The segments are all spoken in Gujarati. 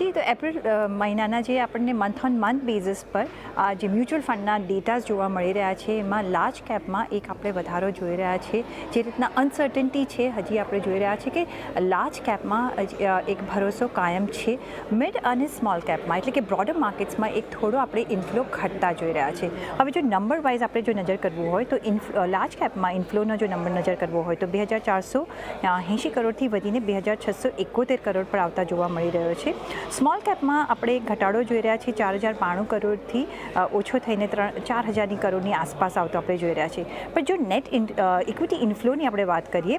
જી, તો એપ્રિલ મહિનાના જે આપણને મંથ ઓન મંથ બેઝિસ પર જે મ્યુચ્યુઅલ ફંડના ડેટાઝ જોવા મળી રહ્યા છે એમાં લાર્જ કેપમાં એક આપણે વધારો જોઈ રહ્યા છે. જે રીતના અનસર્ટનિટી છે હજી આપણે જોઈ રહ્યા છીએ કે લાર્જ કેપમાં એક ભરોસો કાયમ છે. મિડ અને સ્મોલ કેપમાં એટલે કે બ્રોડર માર્કેટ્સમાં એક થોડો આપણે ઇન્ફ્લો ઘટતા જોઈ રહ્યા છે. હવે જો નંબર વાઇઝ આપણે જો નજર કરવું હોય તો લાર્જ કેપમાં ઇન્ફ્લોનો જો નંબર નજર કરવો હોય તો 2480 કરોડથી વધીને 2671 કરોડ પર આવતા જોવા મળી રહ્યો છે. સ્મોલ કેપમાં આપણે ઘટાડો જોઈ રહ્યા છીએ 4092 કરોડથી ઓછો થઈને 4000 કરોડની આસપાસ આવતો આપણે જોઈ રહ્યા છીએ. પણ જો નેટ ઇક્વિટી ઇન્ફ્લોની આપણે વાત કરીએ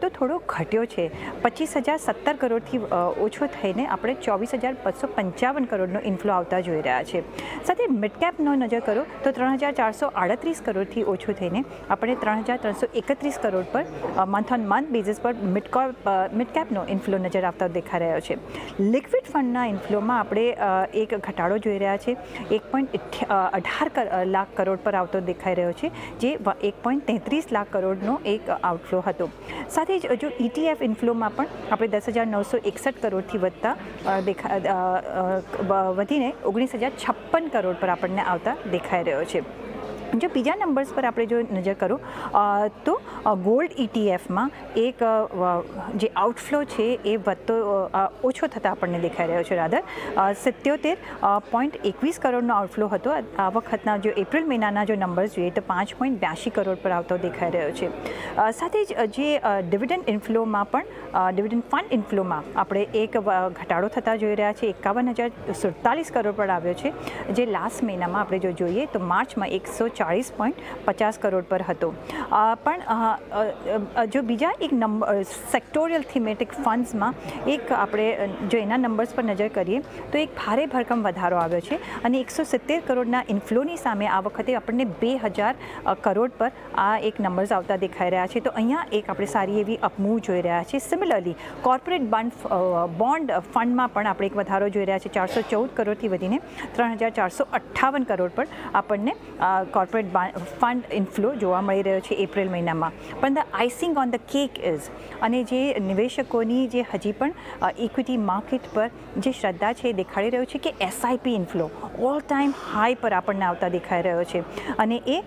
તો થોડો ઘટ્યો છે. 25017 કરોડથી ઓછો થઈને આપણે 24255 કરોડનો ઇન્ફ્લો આવતા જોઈ રહ્યા છે. સાથે મિડ કેપનો નજર કરો તો 3438 કરોડથી ઓછો થઈને આપણે 3331 crore per month on month basis પર મિડ કેપનો ઇન્ફ્લો નજર આવતા દેખાઈ રહ્યો છે. લિક્વિડ ફંડના ઇન્ફ્લોમાં આપણે એક ઘટાડો જોઈ રહ્યા છે. 1.18 લાખ કરોડ પર આવતો દેખાઈ રહ્યો છે, જે 1.33 લાખ કરોડનો એક આઉટફ્લો હતો. સાથે જ જો ETF ઇન્ફ્લોમાં પણ આપણે 10,961 કરોડથી વધીને 19,056 કરોડ પર આપણને આવતા દેખાઈ રહ્યો છે. જો બીજા નંબર્સ પર આપણે જો નજર કરો તો ગોલ્ડ ETFમાં એક જે આઉટફ્લો છે એ ઓછો થતાં આપણને દેખાઈ રહ્યો છે. રાધર 77.21 કરોડનો આઉટફ્લો હતો. આ વખતના જો એપ્રિલ મહિનાના જો નંબર્સ જોઈએ તો 5.82 કરોડ પર આવતો દેખાઈ રહ્યો છે. સાથે જ જે ડિવિડન્ડ ઇન્ફ્લોમાં પણ ડિવિડન્ડ ફંડ ઇન્ફ્લોમાં આપણે એક ઘટાડો થતા જોઈ રહ્યા છે. 51,047 કરોડ પર આવ્યો છે, જે લાસ્ટ મહિનામાં આપણે જો જોઈએ તો માર્ચમાં 140.50 કરોડ પર હતો. પણ જો બીજા એક નંબર સેક્ટોરિયલ થીમેટિક ફંડ્સમાં એક આપણે જો એના નંબર્સ પર નજર કરીએ તો એક ભારે ભરકમ વધારો આવ્યો છે અને 170 કરોડના ઇન્ફ્લોની સામે આ વખતે આપણને 2000 કરોડ પર આ એક નંબર્સ આવતા દેખાઈ રહ્યા છે. તો અહીંયા એક આપણે સારી એવી અપમૂવ જોઈ રહ્યા છીએ. સિમિલરલી કોર્પોરેટ બોન્ડ ફંડમાં પણ આપણે એક વધારો જોઈ રહ્યા છીએ. 414 કરોડથી વધીને 3458 કરોડ પર આપણને કોર્પોરેટ ફંડ ઇન્ફ્લો જોવા મળી રહ્યો છે એપ્રિલ મહિનામાં. પણ the icing on the cake is અને જે નિવેશકોની જે હજી પણ ઇક્વિટી માર્કેટ પર જે શ્રદ્ધા છે એ દેખાડી રહ્યો છે કે SIP inflow all time high પર આપણને આવતા દેખાઈ રહ્યો છે અને એ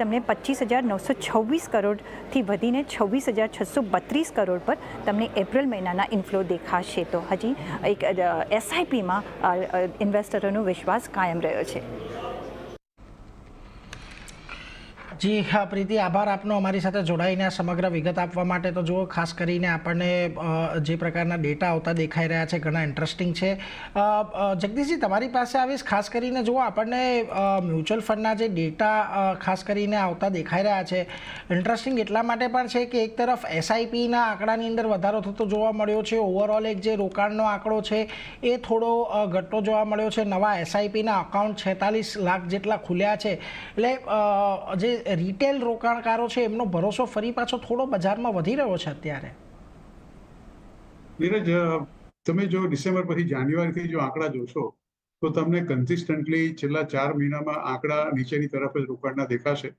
તમને 25,926 કરોડથી વધીને 26,632 કરોડ પર તમને એપ્રિલ મહિનાના ઇન્ફ્લો દેખાશે. તો હજી એક SIPમાં ઇન્વેસ્ટરોનો વિશ્વાસ કાયમ રહ્યો છે. જી હા પ્રીતિ, આભાર આપનો અમારી સાથે જોડાઈને આ સમગ્ર વિગત આપવા માટે. તો જુઓ, ખાસ કરીને આપણને જે પ્રકારના ડેટા આવતા દેખાઈ રહ્યા છે ઘણા ઇન્ટરેસ્ટિંગ છે. જગદીશજી, તમારી પાસે આવીશ. ખાસ કરીને જુઓ, આપણને મ્યુચ્યુઅલ ફંડના જે ડેટા ખાસ કરીને આવતા દેખાઈ રહ્યા છે ઇન્ટરેસ્ટિંગ એટલા માટે પણ છે કે એક તરફ SIPના આંકડાની અંદર વધારો થતો જોવા મળ્યો છે. ઓવરઓલ એક જે રોકાણનો આંકડો છે એ થોડો ઘટતો જોવા મળ્યો છે. નવા SIPના અકાઉન્ટ 46 લાખ જેટલા ખુલ્યા છે. એટલે જે રિટેલ રોકાણકારો છે એમનો ભરોસો ફરી પાછો થોડો બજારમાં વધી રહ્યો છે અત્યારે. નીરજ, તમે જો ડિસેમ્બર પછી જાન્યુઆરીથી જો આંકડા જોશો તો તમને કન્સિસ્ટન્ટલી છેલ્લા 4 મહિનામાં આંકડા નીચેની તરફ જ રોકાણના દેખાશે.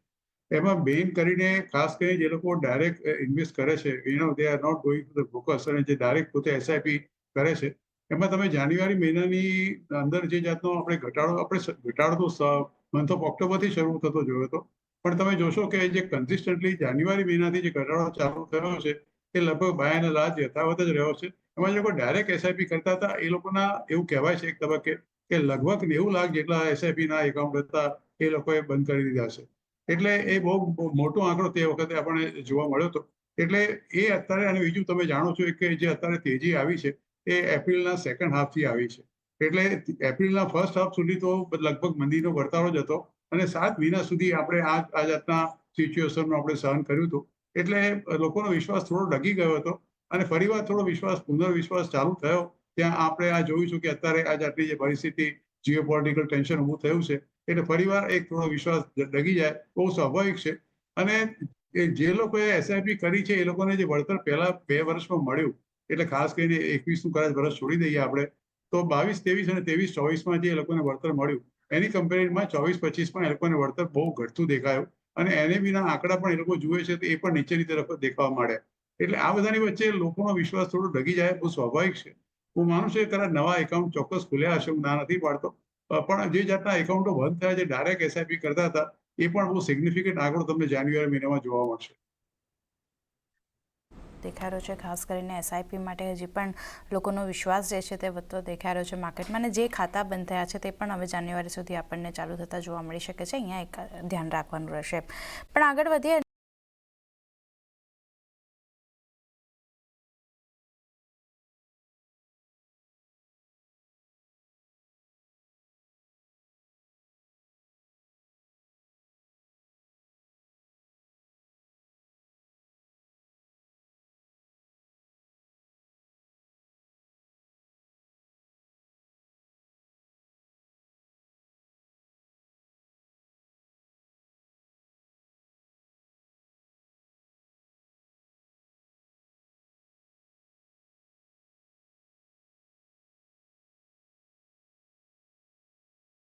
એમાં મેઇન કરીને ખાસ કરીને જે લોકો ડાયરેક્ટ ઇન્વેસ્ટ કરે છે, they are not going to the brokers, અને જે ડાયરેક્ટ પોતે SIP કરે છે એમાં તમે જાન્યુઆરી મહિનાની અંદર જે જાતનો આપણે ઘટાડો તો મંથ ઓફ ઓક્ટોબરથી શરૂ થતો જોયો હતો. પણ તમે જોશો કે જે કન્સિસ્ટન્ટલી જાન્યુઆરી મહિનાથી જે ઘટાડો ચાલુ થયો છે એ લગભગ બાય એન્ડ લાર્જ યથાવત જ રહ્યો છે. એમાં જે લોકો ડાયરેક્ટ SIP કરતા હતા એ લોકોના એવું કહેવાય છે એક તબક્કે કે લગભગ 90 લાખ જેટલા SIPના એકાઉન્ટ હતા એ લોકોએ બંધ કરી દીધા છે. એટલે એ બહુ મોટો આંકડો તે વખતે આપણને જોવા મળ્યો હતો. એટલે એ અત્યારે, અને બીજું તમે જાણો છો કે જે અત્યારે તેજી આવી છે એ એપ્રિલના સેકન્ડ હાફથી આવી છે. એટલે એપ્રિલના ફર્સ્ટ હાફ સુધી તો લગભગ મંદીનો વર્તારો જ હતો અને 7 મહિના સુધી આપણે આ જાતના સિચ્યુએશનનું આપણે સહન કર્યું હતું. એટલે લોકોનો વિશ્વાસ થોડો ડગી ગયો હતો અને ફરીવાર થોડો પુનર્વિશ્વાસ ચાલુ થયો. ત્યાં આપણે આ જોયું છું કે અત્યારે આ જાતની જે પરિસ્થિતિ, જીઓપોલિટિકલ ટેન્શન ઊભું થયું છે એટલે ફરીવાર એક થોડો વિશ્વાસ ડગી જાય, બહુ સ્વાભાવિક છે. અને જે લોકોએ SIP કરી છે એ લોકોને જે વળતર પહેલા 2 વર્ષમાં મળ્યું, એટલે ખાસ કરીને 21નું કદાચ વર્ષ છોડી દઈએ આપણે તો 22-23 અને 23-24માં જે એ લોકોને વળતર મળ્યું એની કમ્પેરિઝનમાં 24-25માં એ લોકોને વળતર બહુ ઘટતું દેખાયું અને NAVના આંકડા પણ એ લોકો જુએ છે તો એ પણ નીચેની તરફ દેખાવા માંડ્યા. એટલે આ બધાની વચ્ચે લોકોનો વિશ્વાસ થોડો ડગી જાય, બહુ સ્વાભાવિક છે. હું માનું છું કે કદાચ નવા એકાઉન્ટ ચોક્કસ ખુલ્યા હશે, હું ના નથી પાડતો, પણ જે જાતના એકાઉન્ટો બંધ થયા છે, ડાયરેક્ટ એસઆઈપી કરતા હતા, એ પણ બહુ સિગ્નિફિકન્ટ આંકડો તમને જાન્યુઆરી મહિનામાં જોવા મળશે. દેખાઈ રહ્યો છે ખાસ કરીને એસઆઈપી માટે હજી પણ લોકોનો વિશ્વાસ જે છે તે વધતો દેખાઈ રહ્યો છે માર્કેટમાં, અને જે ખાતા બંધ થયા છે તે પણ હવે જાન્યુઆરી સુધી આપણને ચાલુ થતા જોવા મળી શકે છે. અહીંયા એક ધ્યાન રાખવાનું રહેશે. પણ આગળ વધીએ